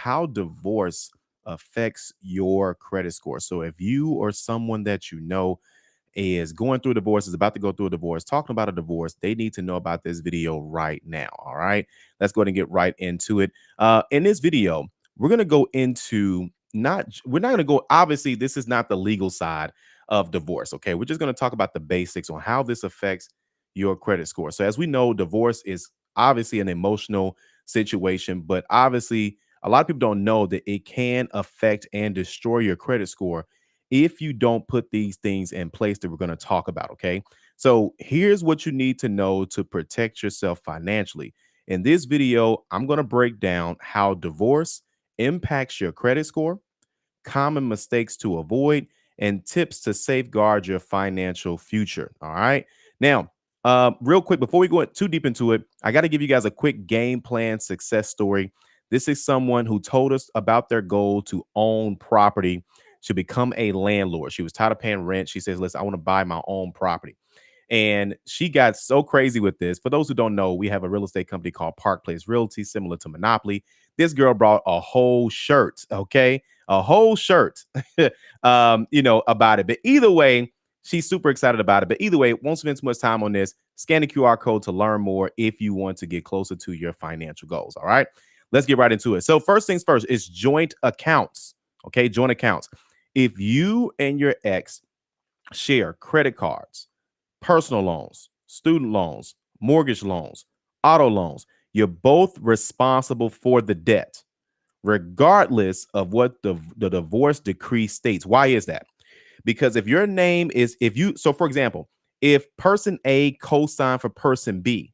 how divorce affects your credit score. So if you or someone that you know is going through a divorce, is about to go through a divorce, talking about a divorce, they need to know about this video right now. All right. Let's go ahead and get right into it. In this video, we're going to go into we're not going to go, obviously, this is not the legal side of divorce. Okay. We're just going to talk about the basics on how this affects your credit score. So, as we know, divorce is obviously an emotional situation, but obviously, a lot of people don't know that it can affect and destroy your credit score if you don't put these things in place that we're going to talk about. Okay. So here's what you need to know to protect yourself financially. In this video, I'm going to break down how divorce impacts your credit score, common mistakes to avoid, and tips to safeguard your financial future. All right. Now, real quick, before we go too deep into it, I got to give you guys a quick game plan success story. This is someone who told us about their goal to own property, to become a landlord. She was tired of paying rent. She says, listen, I want to buy my own property. And she got so crazy with this. For those who don't know, we have a real estate company called Park Place Realty, similar to Monopoly. This girl brought a whole shirt, okay? A whole shirt, about it. But either way, she's super excited about it. But either way, won't spend too much time on this. Scan the QR code to learn more if you want to get closer to your financial goals. All right, let's get right into it. So first things first is joint accounts. Okay, joint accounts. If you and your ex share credit cards, personal loans, student loans, mortgage loans, auto loans, you're both responsible for the debt, regardless of what the divorce decree states. Why is that? Because if your name is, so for example, if person A co-signed for person B,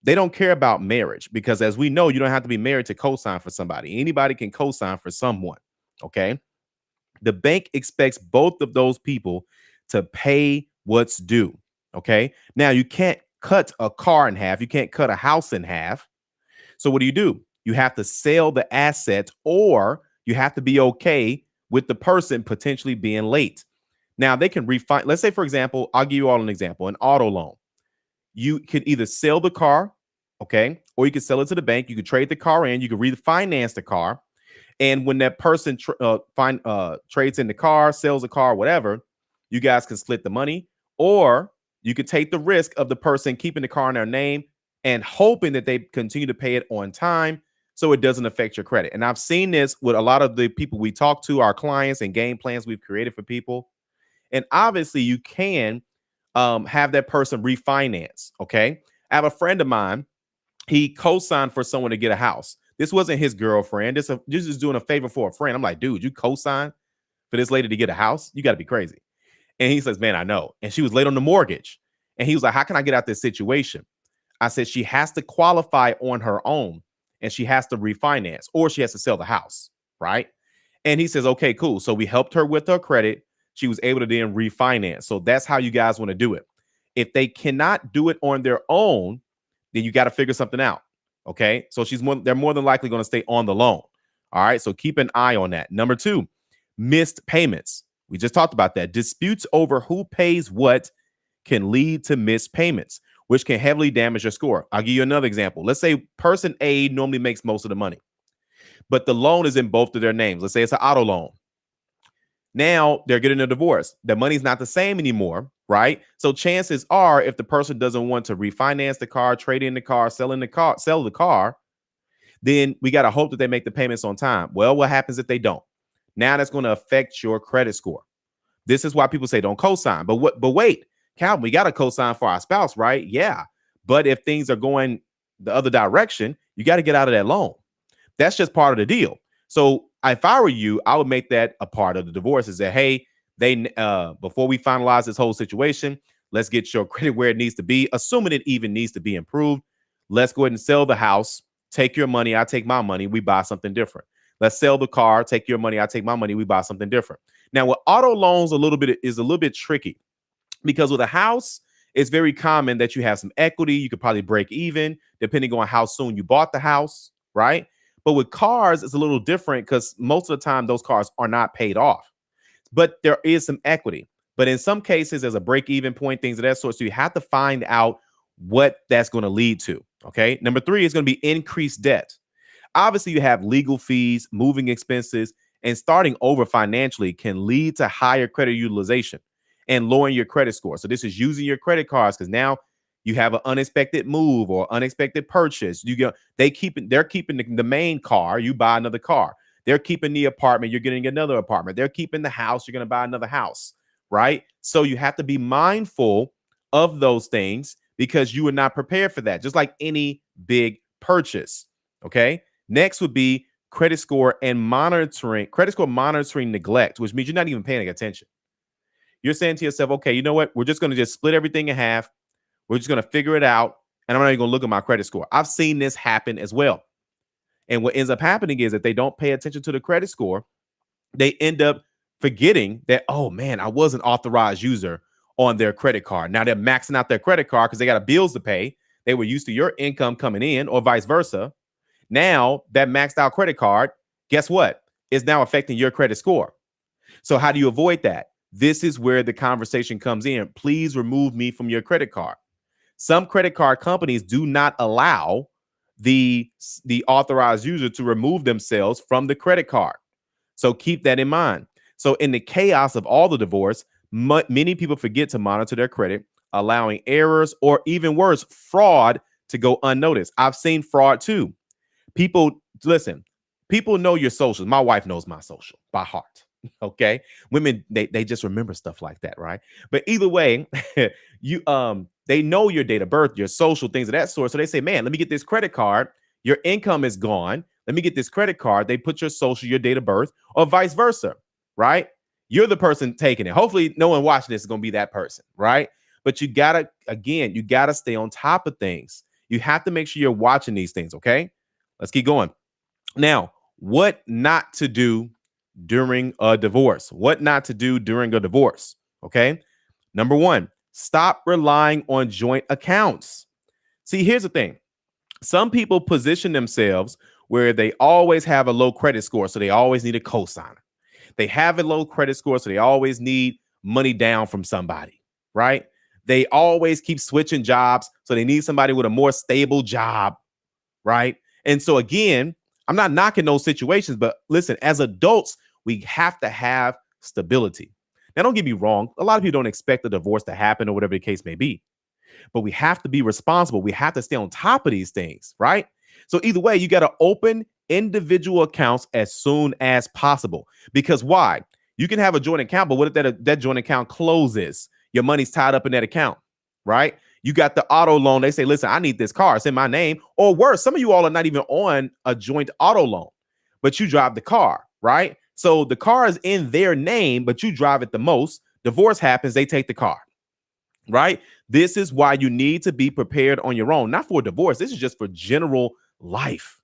they don't care about marriage because, as we know, you don't have to be married to co-sign for somebody. Anybody can co-sign for someone. Okay. The bank expects both of those people to pay what's due. Okay. Now, you can't cut a car in half. You can't cut a house in half. So what do? You have to sell the asset, or you have to be okay with the person potentially being late. Now, they can refinance. Let's say, for example, I'll give you all an example, an auto loan. You can either sell the car, okay, or you can sell it to the bank. You can trade the car in. You can refinance the car. And when that person trades in the car, sells the car, whatever, you guys can split the money, or you could take the risk of the person keeping the car in their name and hoping that they continue to pay it on time so it doesn't affect your credit. And I've seen this with a lot of the people we talk to, our clients, and game plans we've created for people. And obviously, you can have that person refinance. Okay. I have a friend of mine. He co-signed for someone to get a house. This wasn't his girlfriend. This is doing a favor for a friend. I'm like, dude, you co-signed for this lady to get a house? You got to be crazy. And he says, man, I know. And she was late on the mortgage. And he was like, how can I get out this situation? I said, she has to qualify on her own, and she has to refinance, or she has to sell the house. Right. And he says, okay, cool. So we helped her with her credit. She was able to then refinance. So that's how you guys want to do it. If they cannot do it on their own, then you got to figure something out. Okay. So they're more than likely going to stay on the loan. All right. So keep an eye on that. Number 2, missed payments. We just talked about that. Disputes over who pays what can lead to missed payments, which can heavily damage your score. I'll give you another example. Let's say person A normally makes most of the money, but the loan is in both of their names. Let's say it's an auto loan. Now they're getting a divorce. The money's not the same anymore, right? So chances are, if the person doesn't want to refinance the car, trade in the car, sell the car, then we got to hope that they make the payments on time. Well, what happens if they don't? Now that's going to affect your credit score. This is why people say don't co-sign. But wait, Calvin, we got to co-sign for our spouse, right? Yeah. But if things are going the other direction, you got to get out of that loan. That's just part of the deal. So if I were you, I would make that a part of the divorce. Is that, hey, before we finalize this whole situation, let's get your credit where it needs to be, assuming it even needs to be improved. Let's go ahead and sell the house. Take your money. I take my money. We buy something different. Let's sell the car. Take your money. I take my money. We buy something different. Now, with auto loans, is a little bit tricky, because with a house, it's very common that you have some equity. You could probably break even depending on how soon you bought the house, right? But with cars, it's a little different because most of the time those cars are not paid off, but there is some equity. But in some cases, there's a break-even point, things of that sort. So you have to find out what that's going to lead to. Okay. Number 3 is going to be increased debt. Obviously, you have legal fees, moving expenses, and starting over financially can lead to higher credit utilization and lowering your credit score. So this is using your credit cards because now you have an unexpected move or unexpected purchase. They're keeping the main car, you buy another car. They're keeping the apartment, you're getting another apartment. They're keeping the house, you're going to buy another house, right? So you have to be mindful of those things because you are not prepared for that, just like any big purchase. Okay. Next would be credit score monitoring neglect, which means you're not even paying attention. You're saying to yourself, okay, you know what? We're just going to just split everything in half. We're just going to figure it out. And I'm not even going to look at my credit score. I've seen this happen as well. And what ends up happening is that they don't pay attention to the credit score. They end up forgetting that, oh man, I was an authorized user on their credit card. Now they're maxing out their credit card because they got bills to pay. They were used to your income coming in or vice versa. Now that maxed out credit card, guess what? Is now affecting your credit score. So how do you avoid that? This is where the conversation comes in. Please remove me from your credit card. Some credit card companies do not allow the authorized user to remove themselves from the credit card. So keep that in mind. So in the chaos of all the divorce, many people forget to monitor their credit, allowing errors or even worse, fraud to go unnoticed. I've seen fraud too. People, listen, people know your socials. My wife knows my social by heart. Okay. Women, they just remember stuff like that, right? But either way, they know your date of birth, your social, things of that sort. So they say, man, let me get this credit card. Your income is gone. Let me get this credit card. They put your social, your date of birth, or vice versa, right? You're the person taking it. Hopefully, no one watching this is going to be that person, right? But you gotta stay on top of things. You have to make sure you're watching these things, okay? Let's keep going. Now, what not to do during a divorce? What not to do during a divorce? Okay. Number one, stop relying on joint accounts. See, here's the thing. Some people position themselves where they always have a low credit score, so they always need a cosigner. They have a low credit score, so they always need money down from somebody, right? They always keep switching jobs, so they need somebody with a more stable job, right? And so again, I'm not knocking those situations, but listen, as adults, we have to have stability. Now, don't get me wrong. A lot of people don't expect a divorce to happen or whatever the case may be, but we have to be responsible. We have to stay on top of these things, right? So either way, you got to open individual accounts as soon as possible. Because why? You can have a joint account, but what if that joint account closes? Your money's tied up in that account, right? You got the auto loan. They say, listen, I need this car. It's in my name. Or worse, some of you all are not even on a joint auto loan, but you drive the car, right? So the car is in their name, but you drive it the most. Divorce happens, they take the car, right? This is why you need to be prepared on your own, not for divorce. This is just for general life.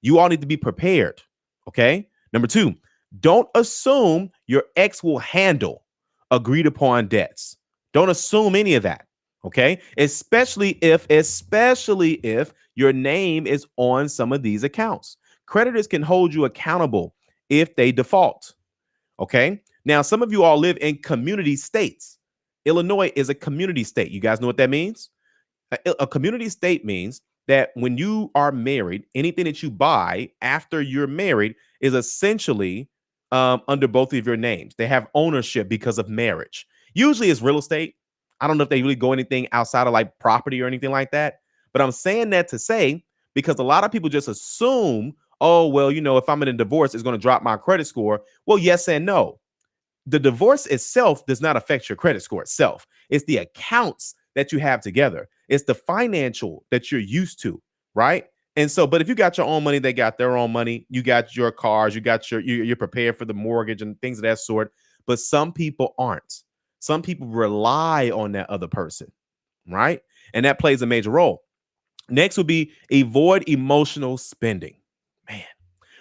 You all need to be prepared. Okay. Number two, don't assume your ex will handle agreed upon debts. Don't assume any of that. Okay. Especially if your name is on some of these accounts. Creditors can hold you accountable if they default. Okay. Now, some of you all live in community states. Illinois is a community state. You guys know what that means? A community state means that when you are married, anything that you buy after you're married is essentially under both of your names. They have ownership because of marriage. Usually it's real estate. I don't know if they really go anything outside of like property or anything like that. But I'm saying that to say, because a lot of people just assume, oh, well, if I'm in a divorce, it's going to drop my credit score. Well, yes and no. The divorce itself does not affect your credit score itself. It's the accounts that you have together. It's the financial that you're used to, right? And so, but if you got your own money, they got their own money. You got your cars, you're prepared for the mortgage and things of that sort. But some people aren't. Some people rely on that other person, right? And that plays a major role. Next would be avoid emotional spending. Man,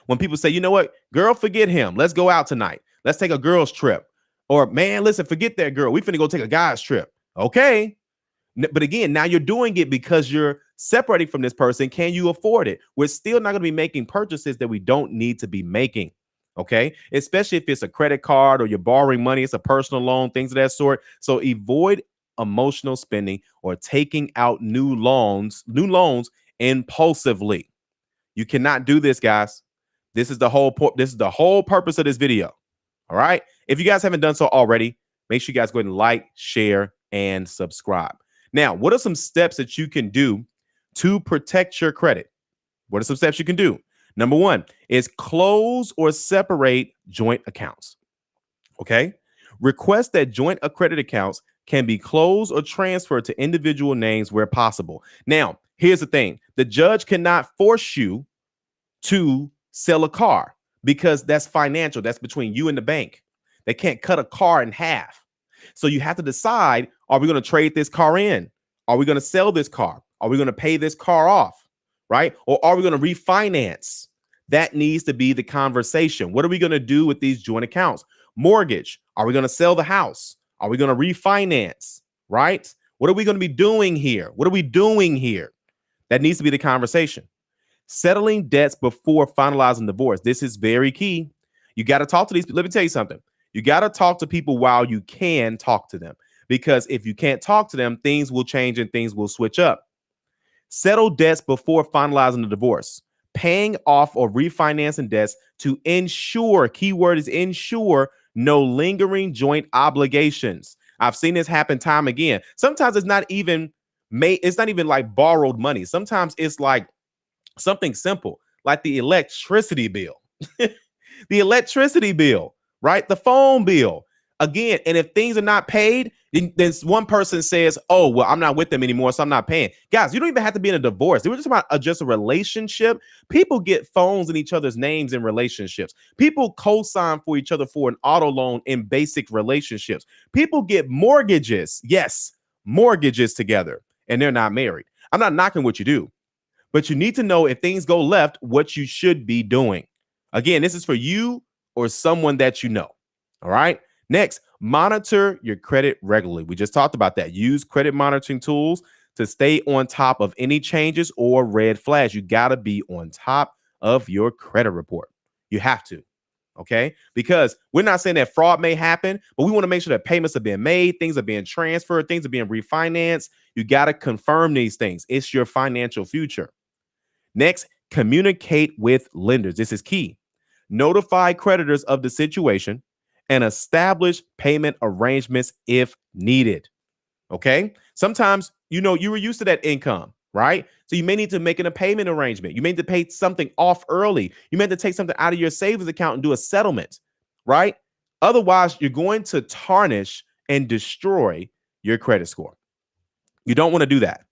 when people say, you know what, girl, forget him. Let's go out tonight. Let's take a girl's trip. Or, man, listen, forget that girl. We finna go take a guy's trip. Okay. But again, now you're doing it because you're separating from this person. Can you afford it? We're still not going to be making purchases that we don't need to be making. Okay. Especially if it's a credit card or you're borrowing money, it's a personal loan, things of that sort. So avoid emotional spending or taking out new loans impulsively. You cannot do this, guys. This is the whole purpose of this video. All right. If you guys haven't done so already, make sure you guys go ahead and like, share, and subscribe. Now, what are some steps that you can do to protect your credit? What are some steps you can do? Number one is close or separate joint accounts. Okay. Request that joint credit accounts can be closed or transferred to individual names where possible. Now, here's the thing: the judge cannot force you to sell a car because that's financial. That's between you and the bank. They can't cut a car in half. So you have to decide, are we going to trade this car in? Are we going to sell this car? Are we going to pay this car off? Right? Or are we going to refinance? That needs to be the conversation. What are we going to do with these joint accounts? Mortgage. Are we going to sell the house? Are we going to refinance? Right? What are we going to be doing here? What are we doing here? That needs to be the conversation. Settling debts before finalizing divorce. This is very key. You got to talk to these. Let me tell you something. You got to talk to people while you can talk to them, because if you can't talk to them, things will change and things will switch up. Settle debts before finalizing the divorce. Paying off or refinancing debts to ensure, keyword is ensure, no lingering joint obligations. I've seen this happen time again. Sometimes it's not even like borrowed money. Sometimes it's like something simple, like the electricity bill. The electricity bill, right? The phone bill. Again, and if things are not paid, then one person says, oh, well, I'm not with them anymore, so I'm not paying. Guys, you don't even have to be in a divorce. They were just about just a relationship. People get phones in each other's names in relationships. People co-sign for each other for an auto loan in basic relationships. People get mortgages. Yes, mortgages together, and they're not married. I'm not knocking what you do, but you need to know if things go left, what you should be doing. Again, this is for you or someone that you know. All right. Next, monitor your credit regularly. We just talked about that. Use credit monitoring tools to stay on top of any changes or red flags. You got to be on top of your credit report. You have to. Okay. Because we're not saying that fraud may happen, but we want to make sure that payments are being made, things are being transferred, things are being refinanced. You got to confirm these things. It's your financial future. Next, communicate with lenders. This is key. Notify creditors of the situation and establish payment arrangements if needed. Okay. Sometimes, you were used to that income, right? So you may need to make a payment arrangement. You may need to pay something off early. You may need to take something out of your savings account and do a settlement, right? Otherwise, you're going to tarnish and destroy your credit score. You don't want to do that.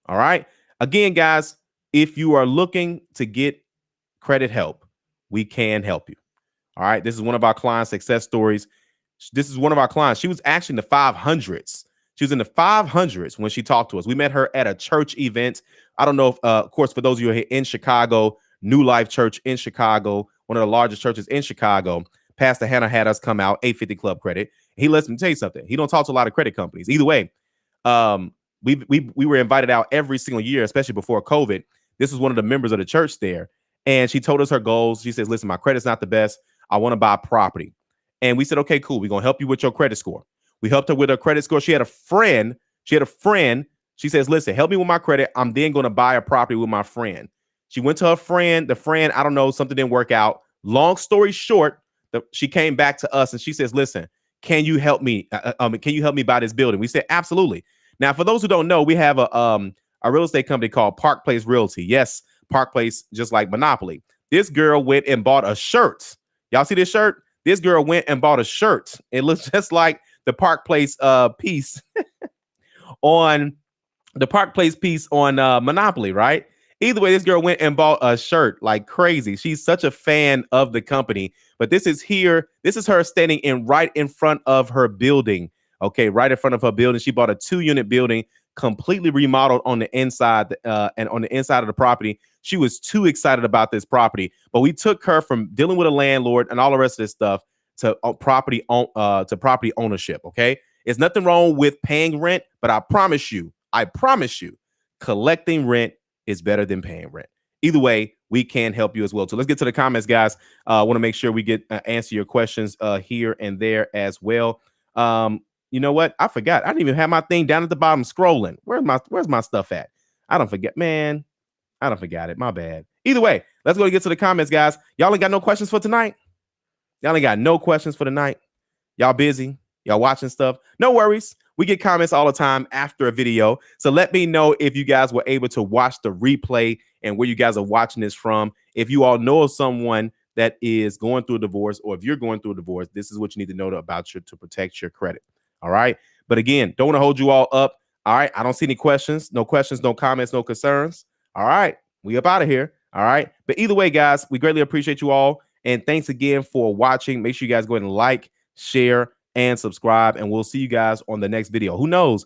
All right. Again, guys, if you are looking to get credit help, we can help you. All right. This is one of our client success stories. This is one of our clients. She was actually in the 500s. She was in the 500s when she talked to us. We met her at a church event. I don't know if, of course, for those of you who are here in Chicago, New Life Church in Chicago, one of the largest churches in Chicago. Pastor Hannah had us come out, 850 Club Credit. He lets me tell you something. He don't talk to a lot of credit companies. Either way, we were invited out every single year, especially before COVID. This was one of the members of the church there. And she told us her goals. She says, listen, my credit's not the best. I want to buy property. And we said, okay, cool. We're going to help you with your credit score. We helped her with her credit score. She had a friend. She says, listen, help me with my credit. I'm then going to buy a property with my friend. She went to her friend. The friend, I don't know, something didn't work out. Long story short, she came back to us and she says, listen, can you help me? Can you help me buy this building? We said, absolutely. Now, for those who don't know, we have a real estate company called Park Place Realty. Yes, Park Place, just like Monopoly. This girl went and bought a shirt. Y'all see this shirt? This girl went and bought a shirt. It looks just like the Park Place piece on Monopoly, right? Either way, this girl went and bought a shirt like crazy. She's such a fan of the company. But this is her standing right in front of her building. Okay, right in front of her building. She bought a 2-unit building, completely remodeled on the inside and on the inside of the property. She was too excited about this property, but we took her from dealing with a landlord and all the rest of this stuff to property ownership. Okay, there's nothing wrong with paying rent, but I promise you, collecting rent is better than paying rent. Either way, we can help you as well. So let's get to the comments, guys. I want to make sure we get answer your questions here and there as well. You know what? I forgot. I didn't even have my thing down at the bottom scrolling. Where's my stuff at? I don't forget, man. I don't forget it. My bad. Either way, Let's go get to the comments, guys. Y'all ain't got no questions for tonight. Y'all ain't got no questions for tonight. Y'all busy? Y'all watching stuff? No worries. We get comments all the time after a video. So let me know if you guys were able to watch the replay and where you guys are watching this from. If you all know of someone that is going through a divorce, or if you're going through a divorce, this is what you need to know about to protect your credit. All right. But again, don't want to hold you all up. All right. I don't see any questions, no comments, no concerns. All right. We up out of here. All right. But either way, guys, we greatly appreciate you all. And thanks again for watching. Make sure you guys go ahead and like, share, and subscribe. And we'll see you guys on the next video. Who knows?